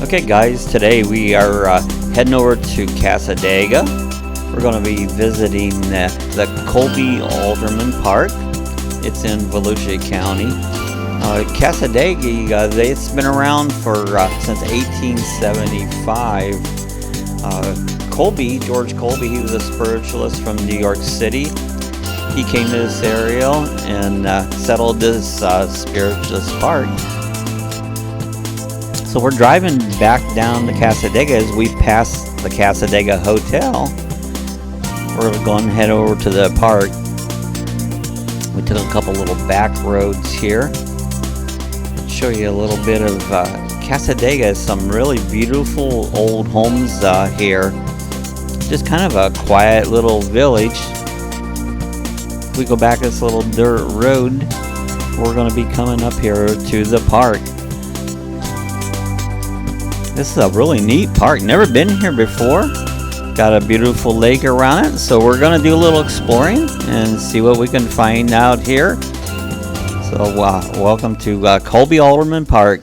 Okay guys, today we are heading over to Cassadaga. We're going to be visiting the Colby Alderman Park. It's in Volusia County. Cassadaga, it's been around for since 1875. George Colby, he was a spiritualist from New York City. He came to this area and settled this spiritualist park. So we're driving back down to Cassadaga. As we pass the Cassadaga Hotel, we're going to head over to the park. We took a couple little back roads here. Show you a little bit of Cassadaga. Some really beautiful old homes here. Just kind of a quiet little village. We go back this little dirt road. We're going to be coming up here to the park. This is a really neat park. Never been here before. Got a beautiful lake around it. So we're going to do a little exploring and see what we can find out here. So welcome to Colby Alderman Park.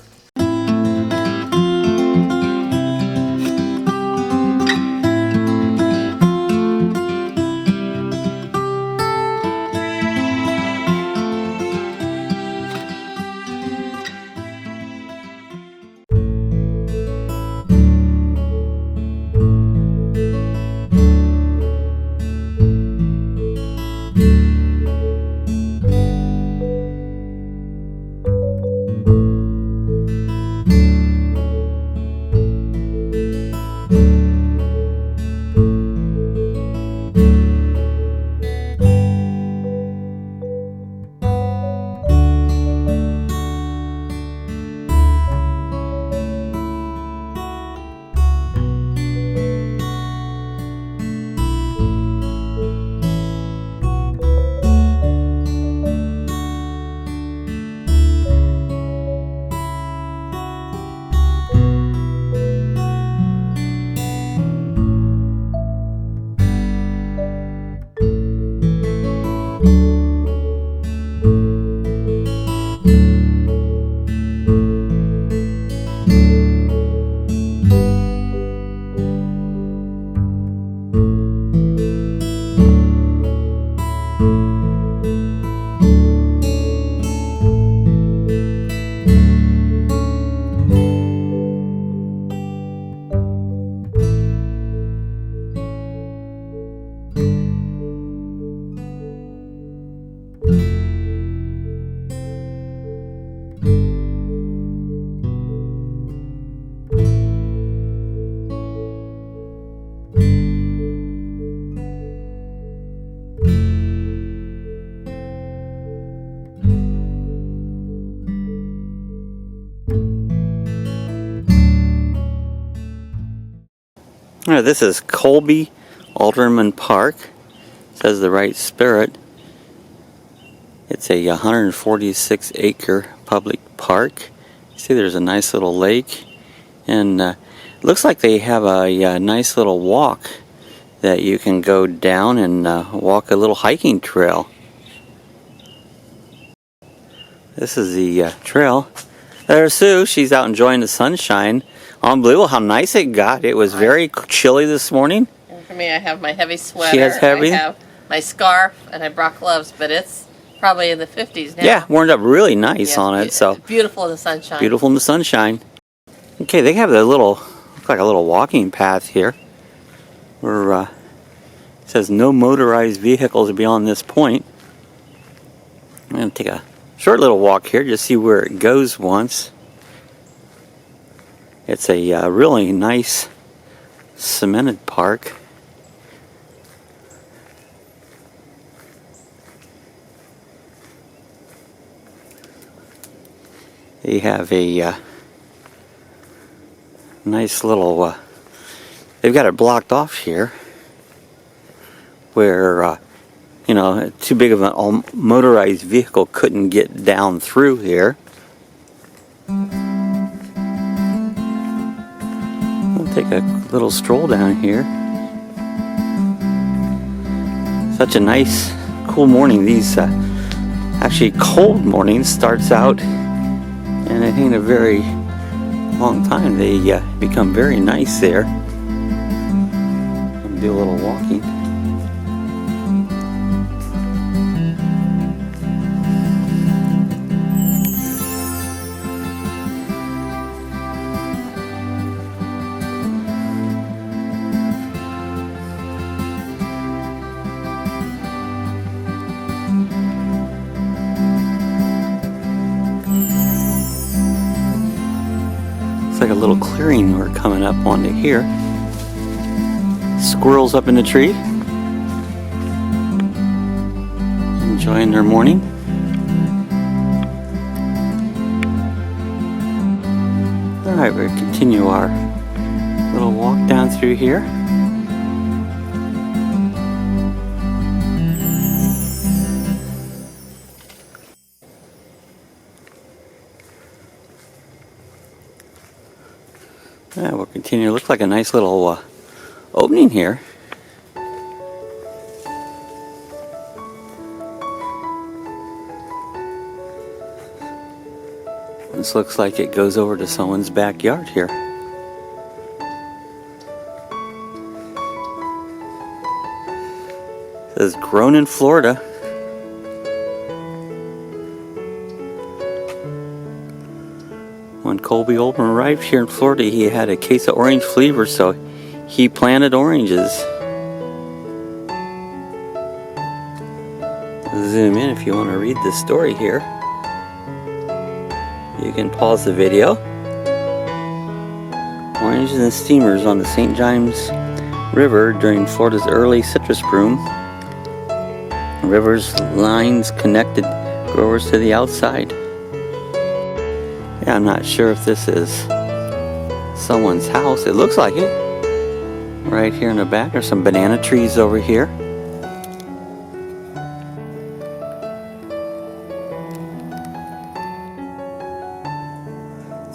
This is Colby Alderman Park. It says the right spirit. It's a 146-acre public park. You see there's a nice little lake. And it looks like they have a nice little walk that you can go down and walk a little hiking trail. This is the trail. There's Sue. She's out enjoying the sunshine. Unbelievable how nice it got. It was very chilly this morning. And for me, I have my heavy sweater. She has heavy. I have my scarf, and I brought gloves, but it's probably in the 50s now. Yeah, warmed up really nice on it. So beautiful in the sunshine. Beautiful in the sunshine. Okay, they have the little, looks like a little walking path here. Where it says no motorized vehicles beyond this point. I'm going to take a short little walk here, just see where it goes once. It's a really nice cemented park. They have a nice little, they've got it blocked off here where, you know, too big of a motorized vehicle couldn't get down through here. Take a little stroll down here. Such a nice, cool morning. These actually cold mornings starts out, and it ain't a very long time. They become very nice there. Do a little walking. It's like a little clearing we're coming up onto here. Squirrels up in the tree, enjoying their morning. Alright, we'll continue our little walk down through here. Yeah, we'll continue. Looks like a nice little opening here. This looks like it goes over to someone's backyard here. It says grown in Florida. When Colby Alderman arrived here in Florida, he had a case of orange fever, so he planted oranges. Zoom in if you want to read this story here. You can pause the video. Oranges and steamers on the St. James River during Florida's early citrus bloom. River's lines connected growers to the outside. Yeah, I'm not sure if this is someone's house. It looks like it. Right here in the back, there's some banana trees over here.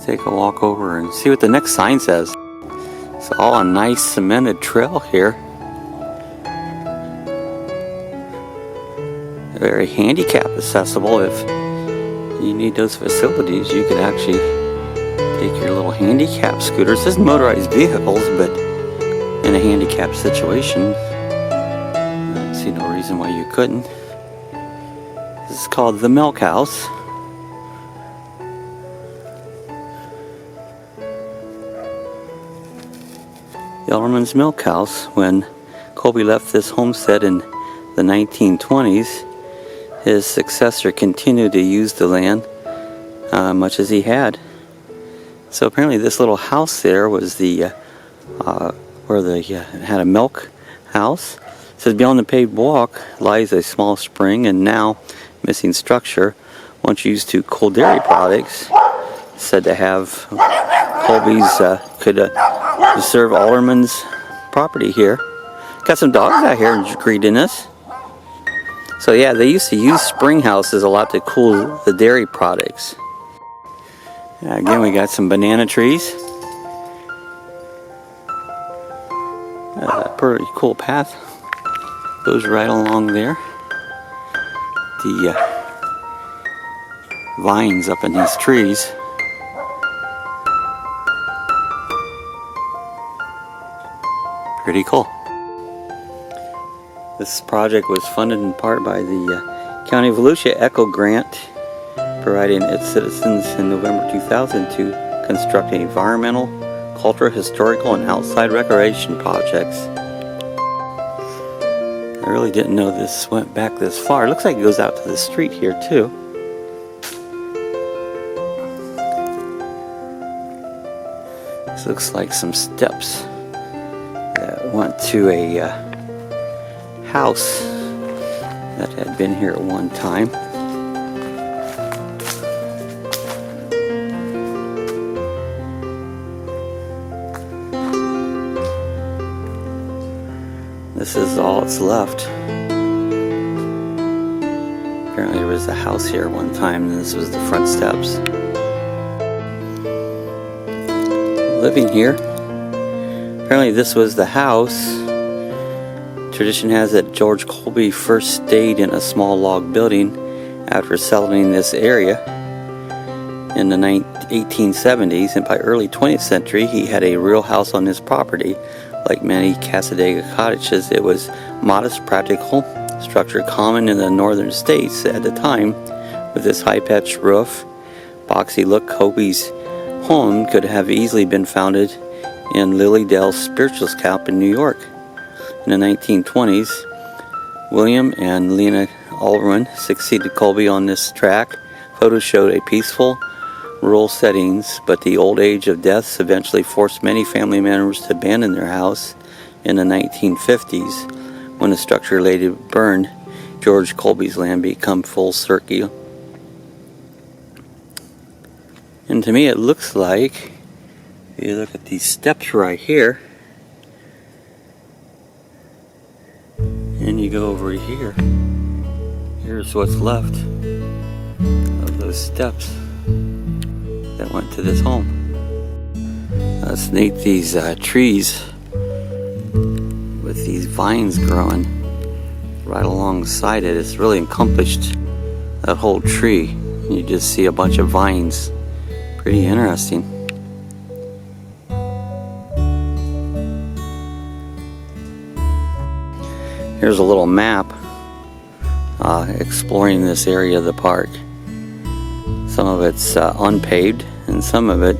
Take a walk over and see what the next sign says. It's all a nice cemented trail here. Very handicap accessible. If you need those facilities, you could actually take your little handicap scooters. This is motorized vehicles, but in a handicapped situation, I don't see no reason why you couldn't. This is called the Milk House. The Alderman's Milk House. When Colby left this homestead in the 1920s, his successor continued to use the land much as he had. So apparently this little house there was the where they had a milk house. It says beyond the paved walk lies a small spring and now missing structure, once used to cool dairy products. Said to have Colby's could serve Alderman's property here. Got some dogs out here greeting us. So yeah, they used to use spring houses a lot to cool the dairy products. Again, we got some banana trees. Pretty cool path goes right along there. The vines up in these trees. Pretty cool. This project was funded in part by the County of Volusia Echo Grant, providing its citizens in November 2000 to construct environmental, cultural, historical, and outside recreation projects. I really didn't know this went back this far. It looks like it goes out to the street here too. This looks like some steps that went to a house that had been here at one time. This is all that's left. Apparently there was a house here one time, and this was the front steps. Living here. Apparently this was the house. Tradition has it George Colby first stayed in a small log building after settling this area in the 1870s, and by early 20th century he had a real house on his property. Like many Cassadaga cottages, it was modest, practical structure common in the northern states at the time. With this high-pitched roof, boxy look, Colby's home could have easily been founded in Lilydale's Spiritualist Camp in New York. In the 1920s, William and Lena Alderman succeeded Colby on this track. Photos showed a peaceful, rural settings, but the old age of deaths eventually forced many family members to abandon their house. In the 1950s, when the structure later burned, George Colby's land became full circle. And to me it looks like, if you look at these steps right here, and you go over here, here's what's left of those steps that went to this home. That's neat, these trees with these vines growing right alongside it. It's really encompassed that whole tree. You just see a bunch of vines. Pretty interesting. Here's a little map exploring this area of the park. Some of it's unpaved, and some of it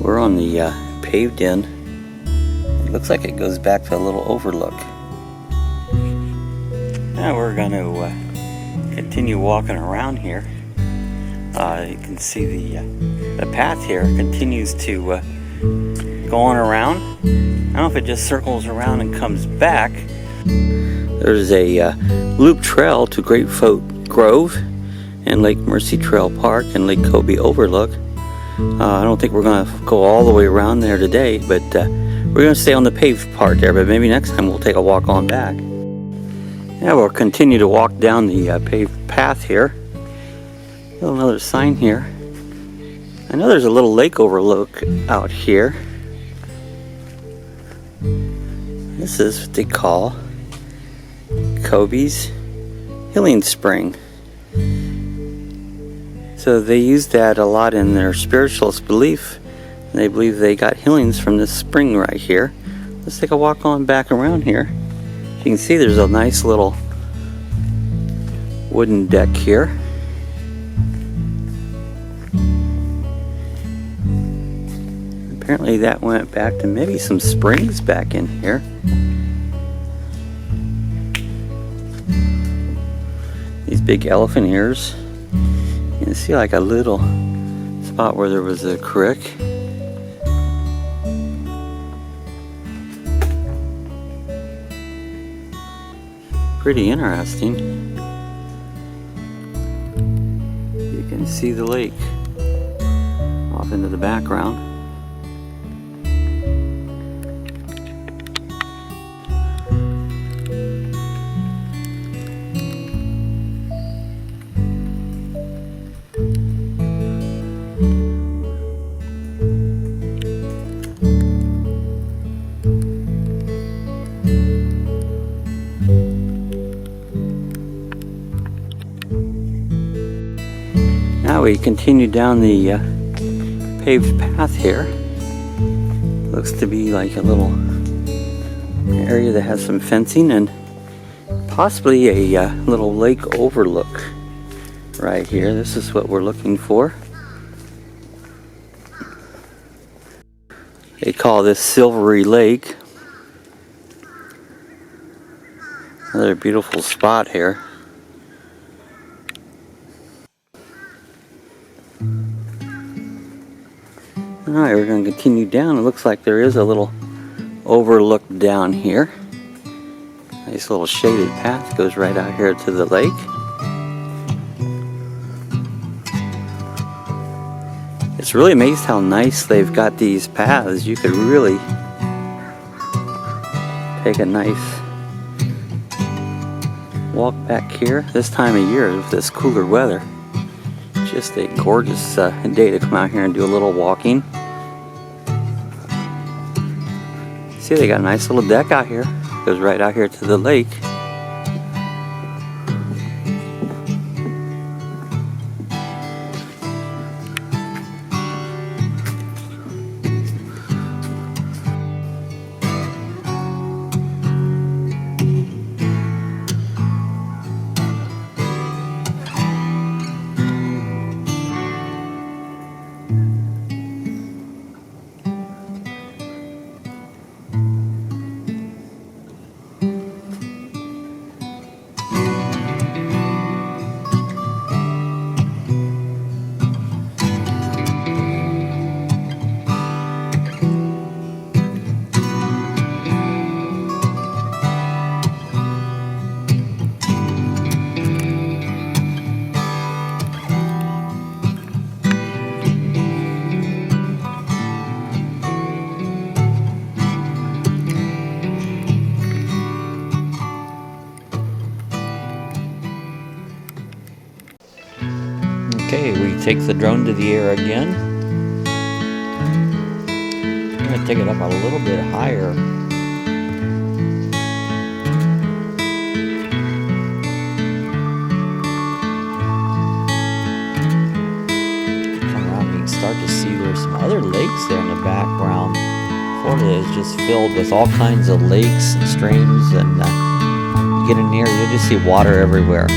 we're on the paved end. It looks like it goes back to a little overlook. Now we're going to continue walking around here. You can see the path here continues to go on around. I don't know if it just circles around and comes back. There's a loop trail to Grapefruit Grove and Lake Mercy Trail Park and Lake Colby Overlook. I don't think we're going to go all the way around there today, but we're going to stay on the paved part there, but maybe next time we'll take a walk on back. Yeah, we'll continue to walk down the paved path here. Another sign here. I know there's a little lake overlook out here. This is what they call Colby's Healing Spring. So they use that a lot in their spiritualist belief. They believe they got healings from this spring right here. Let's take a walk on back around here. You can see there's a nice little wooden deck here. Apparently that went back to maybe some springs back in here. These big elephant ears. You can see like a little spot where there was a creek. Pretty interesting. You can see the lake off into the background. Now we continue down the paved path here. Looks to be like a little area that has some fencing and possibly a little lake overlook right here. This is what we're looking for. They call this Silvery Lake. Another beautiful spot here. Alright, we're going to continue down. It looks like there is a little overlook down here. Nice little shaded path goes right out here to the lake. It's really amazed how nice they've got these paths. You could really take a nice walk back here this time of year with this cooler weather. Just a gorgeous day to come out here and do a little walking. See, they got a nice little deck out here. Goes right out here to the lake. Okay, we take the drone to the air again. I'm going to take it up a little bit higher. Come around and you can start to see there's some other lakes there in the background. Florida is just filled with all kinds of lakes and streams, and you get in here, you'll just see water everywhere.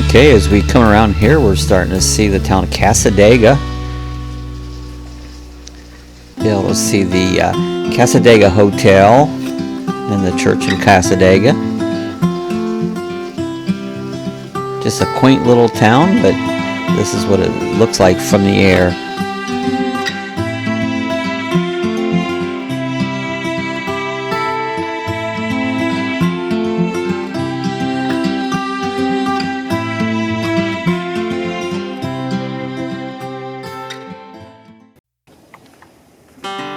Okay, as we come around here, we're starting to see the town of Cassadaga. Be able to see the Cassadaga Hotel and the church in Cassadaga. Just a quaint little town, but this is what it looks like from the air.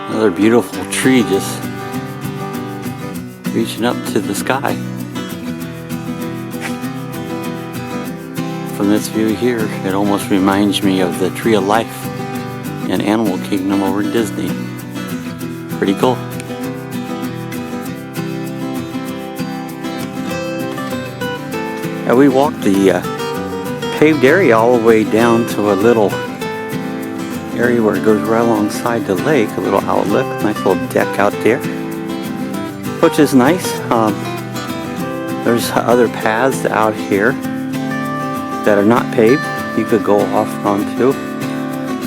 Another beautiful tree just reaching up to the sky. From this view here, it almost reminds me of the Tree of Life in Animal Kingdom over in Disney. Pretty cool. And we walked the paved area all the way down to a little area where it goes right alongside the lake, a little outlook, nice little deck out there, which is nice. There's other paths out here that are not paved you could go off onto.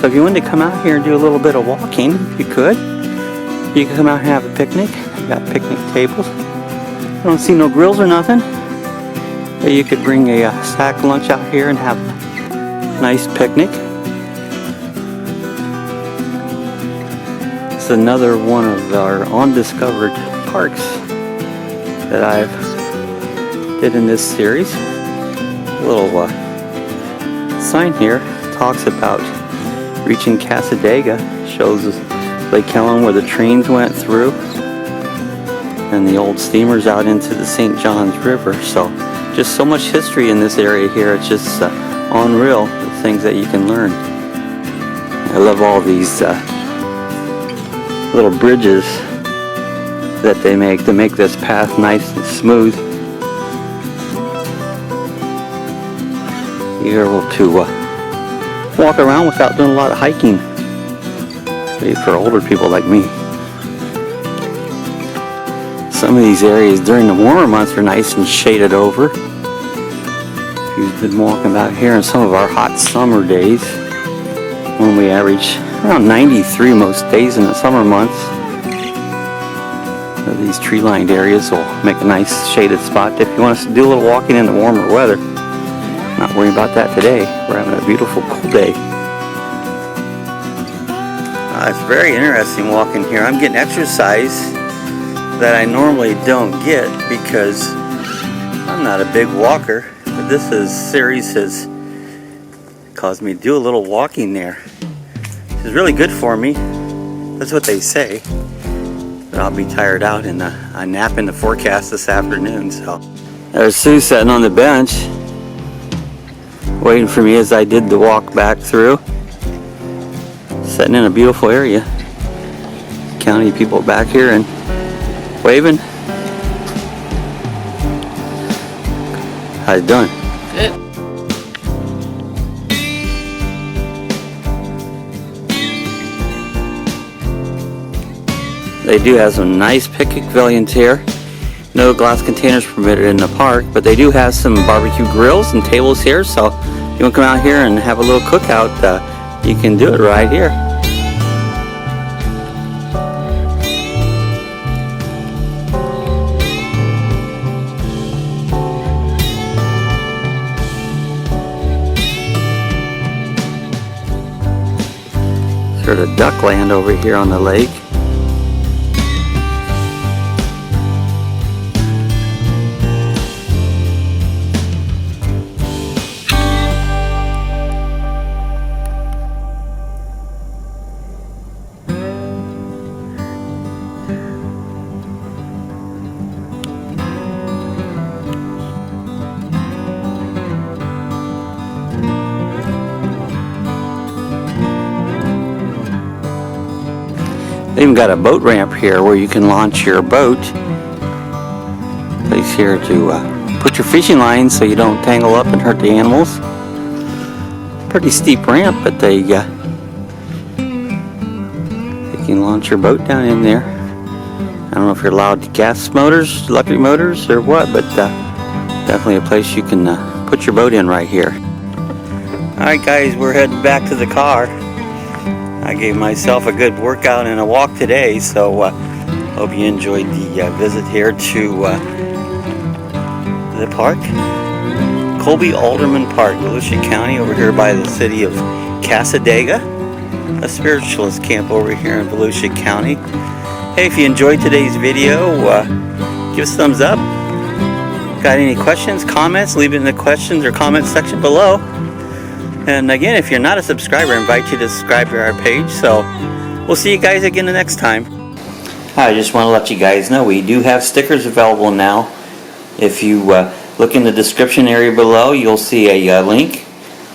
So if you wanted to come out here and do a little bit of walking, you could. You could come out and have a picnic. You got picnic tables. I don't see no grills or nothing. But you could bring a sack lunch out here and have a nice picnic. It's another one of our undiscovered parks that I've did in this series. A little sign here talks about reaching Cassadaga, shows Lake Helen where the trains went through, and the old steamers out into the St. Johns River. So just so much history in this area here. It's just unreal, the things that you can learn. I love all these little bridges that they make to make this path nice and smooth. You're able to walk around without doing a lot of hiking, maybe for older people like me. Some of these areas during the warmer months are nice and shaded over. If you've been walking about here in some of our hot summer days, when we average around 93 most days in the summer months, these tree-lined areas will make a nice shaded spot if you want us to do a little walking in the warmer weather. Not worrying about that today. We're having a beautiful cool day. It's very interesting walking here. I'm getting exercise that I normally don't get because I'm not a big walker. But this series has caused me to do a little walking there. It's really good for me. That's what they say. But I'll be tired out and a nap in the forecast this afternoon. So there's Sue sitting on the bench, waiting for me as I did the walk back through. Sitting in a beautiful area. County people back here and waving. How you doing? Good. They do have some nice picnic pavilions here. No glass containers permitted in the park, but they do have some barbecue grills and tables here. So if you want to come out here and have a little cookout, you can do it right here. Sort of duck land over here on the lake. They even got a boat ramp here where you can launch your boat. Place here to put your fishing line so you don't tangle up and hurt the animals. Pretty steep ramp, but they can launch your boat down in there. I don't know if you're allowed gas motors, electric motors, or what, but definitely a place you can put your boat in right here. Alright guys, we're heading back to the car. I gave myself a good workout and a walk today, so hope you enjoyed the visit here to the park. Colby Alderman Park, Volusia County, over here by the city of Cassadaga, a spiritualist camp over here in Volusia County. Hey, if you enjoyed today's video, give us a thumbs up. Got any questions, comments, leave it in the questions or comments section below. And again, if you're not a subscriber, I invite you to subscribe to our page. So we'll see you guys again the next time. I just want to let you guys know we do have stickers available now. If you look in the description area below, you'll see a link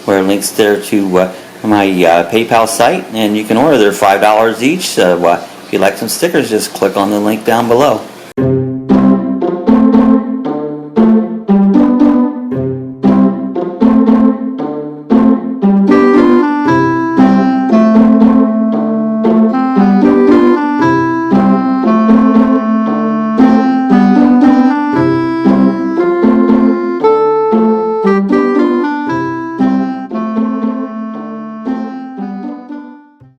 where it links there to my PayPal site, and you can order. They're $5 each. So if you'd like some stickers, just click on the link down below.